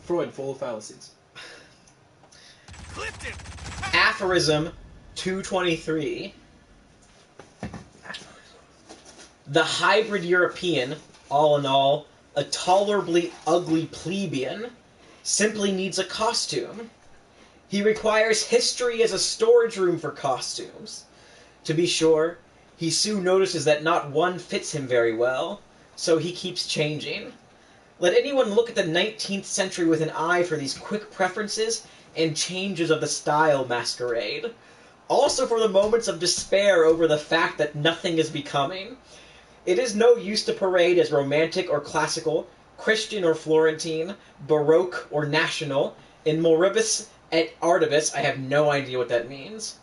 Freud, full of fallacies. Aphorism 223. The hybrid European, all in all, a tolerably ugly plebeian, simply needs a costume. He requires history as a storage room for costumes. To be sure, he soon notices that not one fits him very well, so he keeps changing. Let anyone look at the 19th century with an eye for these quick preferences and changes of the style masquerade. Also for the moments of despair over the fact that nothing is becoming. It is no use to parade as romantic or classical, Christian or Florentine, Baroque or national, in moribus et artibus. I have no idea what that means.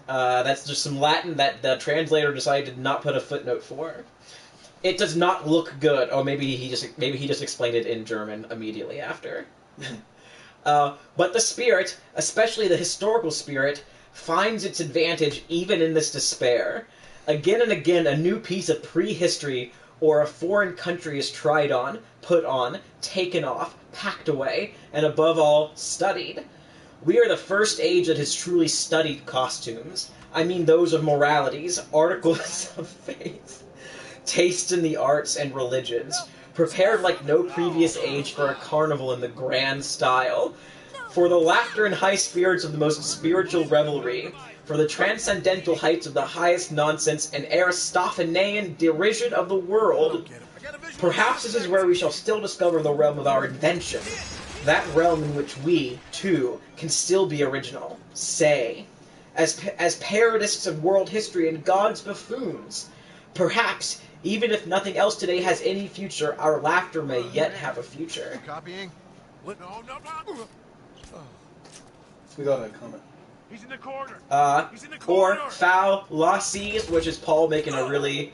That's just some Latin that the translator decided to not put a footnote for. It does not look good. Oh, maybe he just explained it in German immediately after. But the spirit, especially the historical spirit, finds its advantage even in this despair. Again and again, a new piece of prehistory or a foreign country is tried on, put on, taken off, packed away, and above all, studied. We are the first age that has truly studied costumes. I mean those of moralities, articles of faith, tastes in the arts and religions, prepared like no previous age for a carnival in the grand style, for the laughter and high spirits of the most spiritual revelry, for the transcendental heights of the highest nonsense and Aristophanean derision of the world. Perhaps this is where we shall still discover the realm of our invention, that realm in which we, too, can still be original, say, as parodists of world history and God's buffoons. Perhaps, even if nothing else today has any future, our laughter may yet have a future. Copying? What? No. Without a comment. He's in the corner. Or fallacies, which is Paul making a really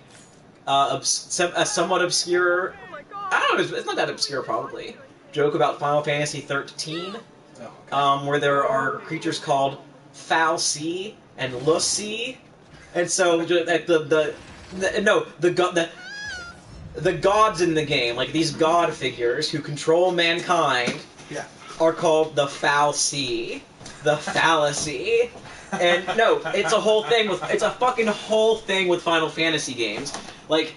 a somewhat obscure. I don't know. It's not that obscure, probably. Joke about Final Fantasy 13, where there are creatures called Fal'Cie and Lucy, and so the gods in the game, like these god figures who control mankind, are called the Fal'Cie, the fallacy. And no, it's a fucking whole thing with Final Fantasy games. Like,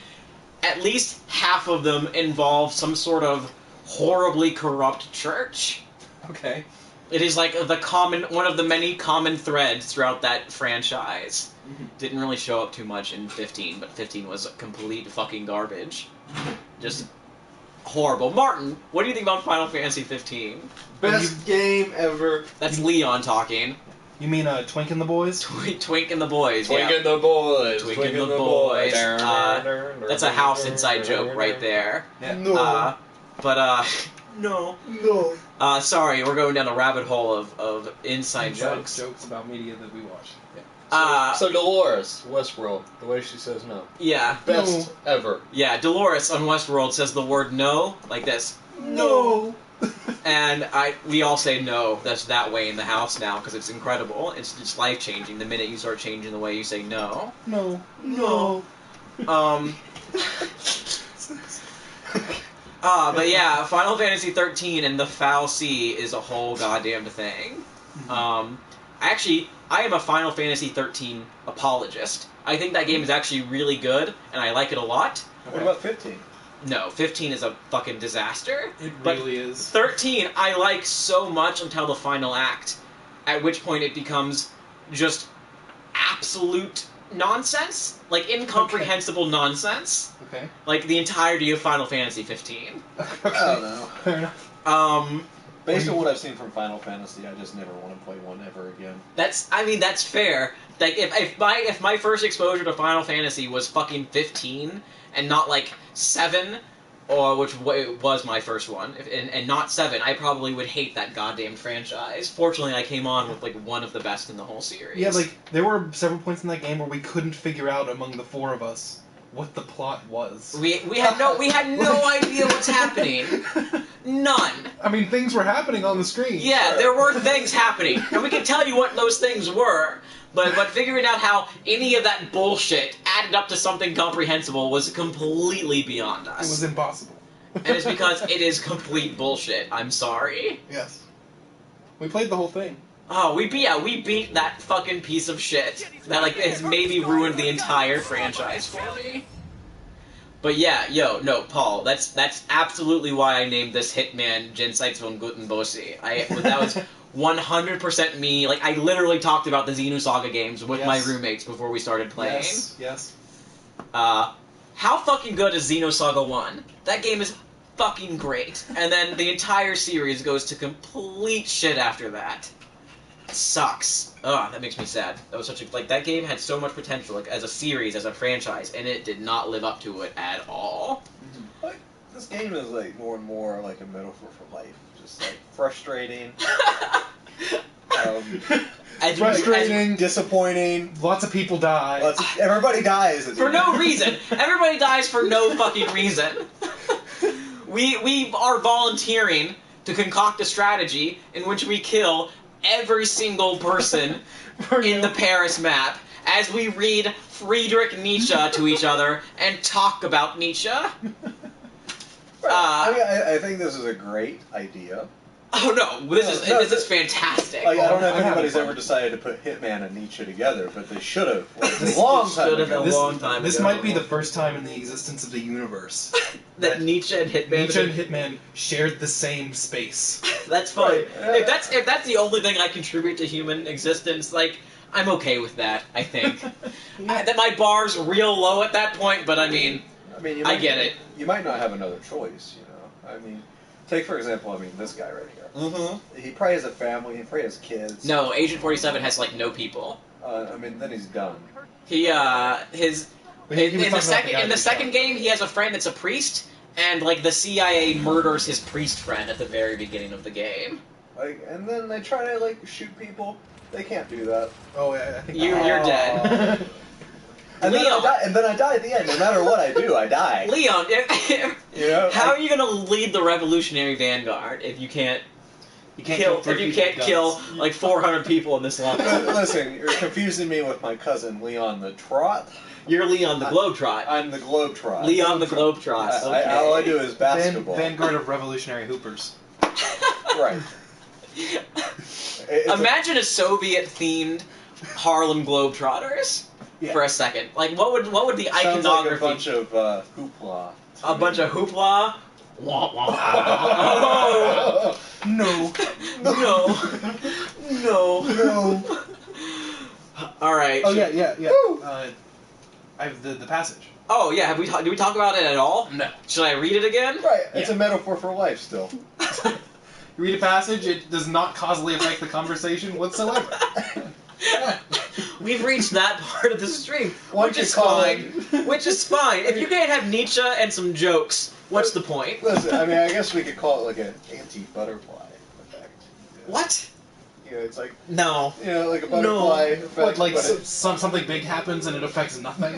at least half of them involve some sort of horribly corrupt church. Okay. It is like one of the many common threads throughout that franchise. Didn't really show up too much in 15, but 15 was complete fucking garbage. Just horrible. Martin, what do you think about Final Fantasy 15? Best game ever. That's Leon talking. You mean Twink and the Boys? Twink and the Boys, Twink and the Boys. Twink and the Boys. That's a house inside joke right there. Yeah. No. No. No. Sorry, we're going down a rabbit hole of inside jokes. Jokes about media that we watch. So Dolores, Westworld, the way she says no. Yeah. Best ever. Yeah, Dolores on Westworld says the word no like this. No. And we all say no. That's that way in the house now because it's incredible. It's just life changing the minute you start changing the way you say no. No. But yeah, Final Fantasy 13 and the Fal'Cie is a whole goddamn thing. Actually, I am a Final Fantasy 13 apologist. I think that game is actually really good, and I like it a lot. What about 15? No, 15 is a fucking disaster. It really is. 13 I like so much until the final act, at which point it becomes just absolute nonsense. Like, incomprehensible nonsense. Okay. Like, the entirety of Final Fantasy 15. I don't know. Fair enough. Based on what I've seen from Final Fantasy, I just never want to play one ever again. That's fair. Like, if my first exposure to Final Fantasy was fucking 15, and not, like, 7, or which was my first one, and not 7, I probably would hate that goddamn franchise. Fortunately, I came on with, like, one of the best in the whole series. Yeah, like, there were several points in that game where we couldn't figure out among the four of us what the plot was. We had no idea what's happening. None. I mean, things were happening on the screen. Yeah, there were things happening, and we can tell you what those things were. But figuring out how any of that bullshit added up to something comprehensible was completely beyond us. It was impossible. And it's because it is complete bullshit. I'm sorry. Yes. We played the whole thing. Oh, we beat that fucking piece of shit that like has maybe ruined the entire franchise for me. But yeah, no, Paul, that's absolutely why I named this Hitman Jenseits von Guten Bose. That was 100% me. Like, I literally talked about the Xenosaga games with my roommates before we started playing. Yes. How fucking good is Xenosaga 1? That game is fucking great. And then the entire series goes to complete shit after that. It sucks. Ugh, that makes me sad. That was such a that game had so much potential, like as a series, as a franchise, and it did not live up to it at all. Like, this game is like more and more like a metaphor for life. Just like frustrating. Frustrating, disappointing. Lots of people die. Everybody dies. For no reason. Everybody dies for no fucking reason. We are volunteering to concoct a strategy in which we kill every single person in the Paris map as we read Friedrich Nietzsche to each other and talk about Nietzsche. I think this is a great idea. Oh no, this is fantastic. Like, I don't know if anybody's ever decided to put Hitman and Nietzsche together, but they should have. Like, a long time ago. This might be the first time in the existence of the universe that Nietzsche and Hitman shared the same space. That's fine. Right. If that's the only thing I contribute to human existence, like, I'm okay with that, I think. That my bar's real low at that point, but I mean I get it. You might not have another choice, you know. I mean, take for example, this guy right here. Mm-hmm. He probably has a family. He probably has kids. No, Agent 47 has like no people. Then he's done. He in the second game he has a friend that's a priest, and like the CIA murders his priest friend at the very beginning of the game. Like, and then they try to like shoot people. They can't do that. Oh yeah, I think you're dead. And then I die at the end. No matter what I do, I die. Leon, you know, how are you gonna lead the Revolutionary Vanguard if you can't? Kill like 400 people in this level. Listen, you're confusing me with my cousin Leon the Trot. You're Leon the Globetrot. I'm the Globetrot. Leon the Globetrot. Okay. All I do is basketball. Vanguard of Revolutionary Hoopers. Right. Imagine a Soviet-themed Harlem Globetrotters for a second. Like, what would the iconography? Sounds like a bunch of hoopla. A bunch of hoopla. Wah, wah. Oh. No. All right. Oh yeah. I have the passage. Oh yeah. Did we talk about it at all? No. Should I read it again? Right. It's a metaphor for life still. You read a passage, it does not causally affect the conversation whatsoever. We've reached that part of the stream, Which is fine. Which is fine. If you can't have Nietzsche and some jokes, what's the point? Listen, I guess we could call it like an anti-butterfly effect. What? You know, it's like no. You know, like a butterfly effect. What, like something big happens and it affects nothing?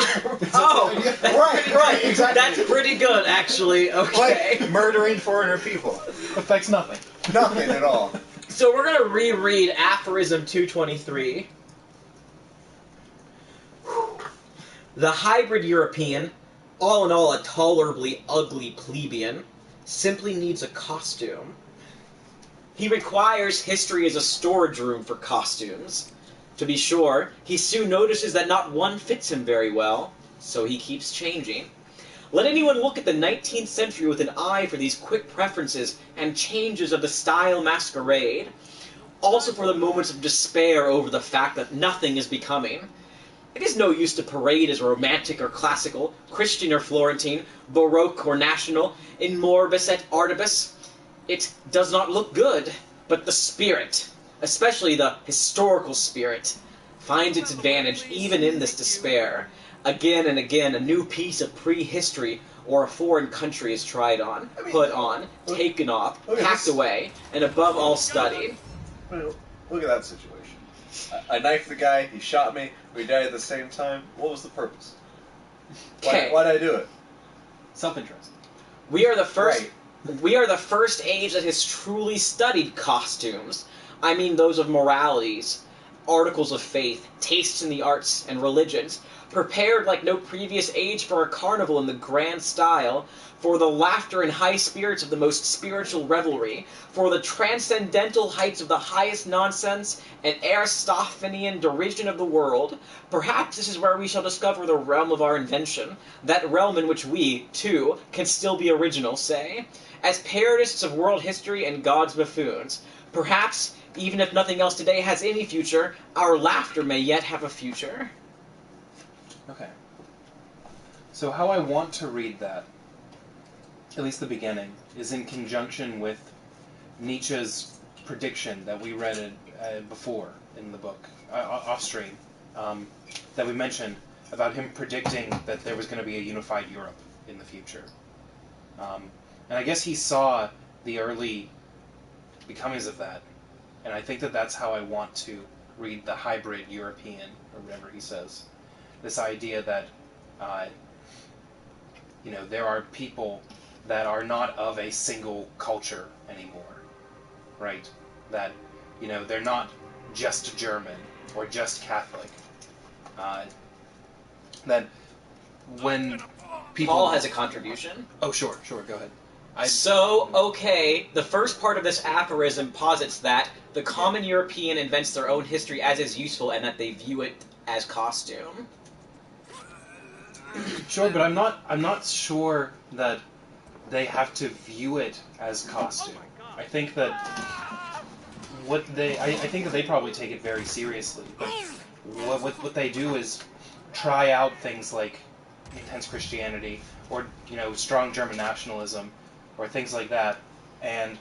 Right, exactly. That's pretty good, actually. Okay. Like murdering foreigner people. Affects nothing. Nothing at all. So we're gonna reread Aphorism 223. The hybrid European, all in all a tolerably ugly plebeian, simply needs a costume. He requires history as a storage room for costumes. To be sure, he soon notices that not one fits him very well, so he keeps changing. Let anyone look at the 19th century with an eye for these quick preferences and changes of the style masquerade. Also for the moments of despair over the fact that nothing is becoming. It is no use to parade as romantic or classical, Christian or Florentine, Baroque or national, in morbis et artibus. It does not look good, but the spirit, especially the historical spirit, finds its advantage even in this despair. Again and again, a new piece of prehistory or a foreign country is tried on, put on, taken off, packed away, and above all studied. Look at that situation. I knifed the guy, he shot me, we died at the same time. What was the purpose? Why'd I do it? Self-interest. We are the first age that has truly studied costumes. I mean those of moralities. articles of faith, tastes in the arts and religions, prepared like no previous age for a carnival in the grand style, for the laughter and high spirits of the most spiritual revelry, for the transcendental heights of the highest nonsense and Aristophanean derision of the world, perhaps this is where we shall discover the realm of our invention, that realm in which we, too, can still be original, say, as parodists of world history and God's buffoons. Perhaps, even if nothing else today has any future, our laughter may yet have a future. Okay. So how I want to read that, at least the beginning, is in conjunction with Nietzsche's prediction that we read before in the book, off-stream, that we mentioned, about him predicting that there was going to be a unified Europe in the future. And I guess he saw the early becomings of that, and I think that that's how I want to read the hybrid European, or whatever he says. This idea that, there are people that are not of a single culture anymore, right? That, they're not just German or just Catholic. That when people... Paul has a contribution. Oh, sure, go ahead. The first part of this aphorism posits that the common European invents their own history as is useful and that they view it as costume. Sure, but I'm not sure that they have to view it as costume. I think that I think that they probably take it very seriously. But what they do is try out things like intense Christianity or strong German nationalism or things like that, and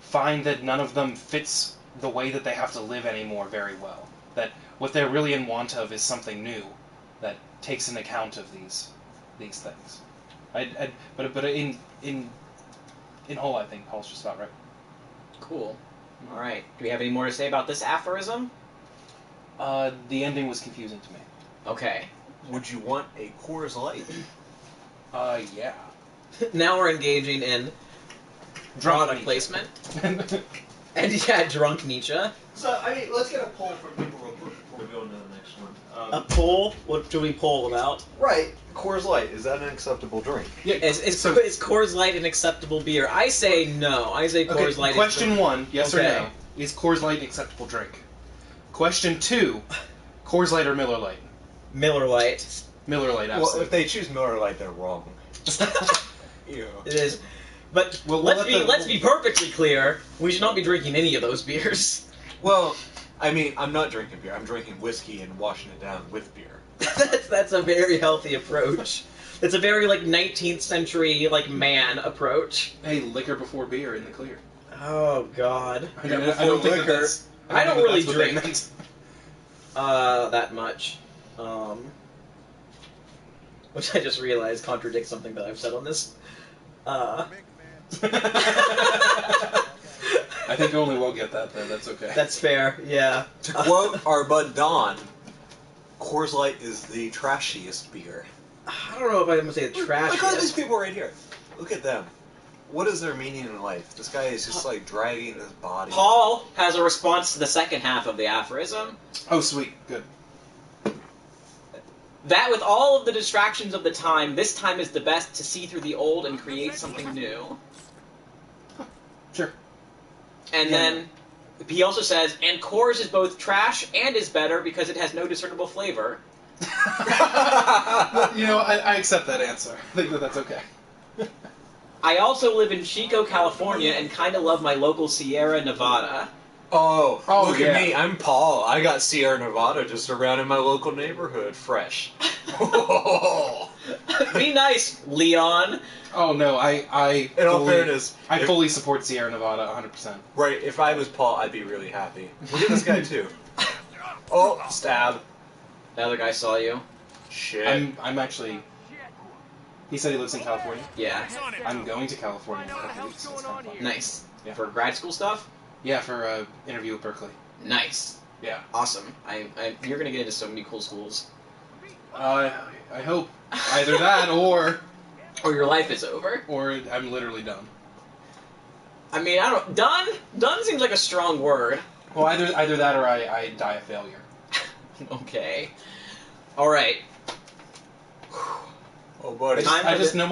find that none of them fits the way that they have to live anymore very well. That what they're really in want of is something new that takes an account of these things. But in whole, I think Paul's just about right. Cool. All right. Do we have any more to say about this aphorism? The ending was confusing to me. Okay. Would you want a Coors Light? Yeah. Now we're engaging in product placement. And yeah, drunk Nietzsche. So, let's get a poll from people real quick before we go into the next one. A poll? What do we poll about? Right. Coors Light, is that an acceptable drink? Yeah. Is Coors Light an acceptable beer? I say no. I say Coors Light Question is... 1, yes Okay. or no. Is Coors Light an acceptable drink? Question 2, Coors Light or Miller Light? Miller Light. Miller Light, absolutely. Well, if they choose Miller Light, they're wrong. Ew. It is. But Well, let's be perfectly clear. We should not be drinking any of those beers. Well, I'm not drinking beer. I'm drinking whiskey and washing it down with beer. That's a very healthy approach. It's a very 19th century man approach. Hey, liquor before beer in the clear. Oh God. I don't think liquor. I don't really drink meant. that much. Which I just realized contradicts something that I've said on this. I think only we'll get that, though. That's okay. That's fair, yeah. To quote our bud Don, Coors Light is the trashiest beer. I don't know if I'm going to say the trash. Look at these people right here. Look at them. What is their meaning in life? This guy is just dragging his body. Paul has a response to the second half of the aphorism. Oh, sweet. Good. That with all of the distractions of the time, this time is the best to see through the old and create something new. Sure. And then he also says, and Coors is both trash and is better because it has no discernible flavor. I accept that answer. I think that's okay. I also live in Chico, California, and kind of love my local Sierra Nevada. Oh, look yeah. at me. I'm Paul. I got Sierra Nevada just around in my local neighborhood, fresh. Be nice, Leon. Oh, no, In all fairness, I fully support Sierra Nevada 100%. right, if I was Paul, I'd be really happy. Look at this guy, too. Oh, stab. The other guy saw you. Shit. I'm actually... He said he lives in California. Yeah. I'm going to California in a couple weeks. So it's kind of fun. Nice. Yeah. For grad school stuff? Yeah, for an interview with Berkeley. Nice. Yeah. Awesome. You're gonna get into so many cool schools. I hope. Either that or your life is over. Or I'm literally done. I mean, I don't... Done? Done seems like a strong word. Well, either that or I die a failure. Okay. All right. Oh, buddy. Time I for just the- know my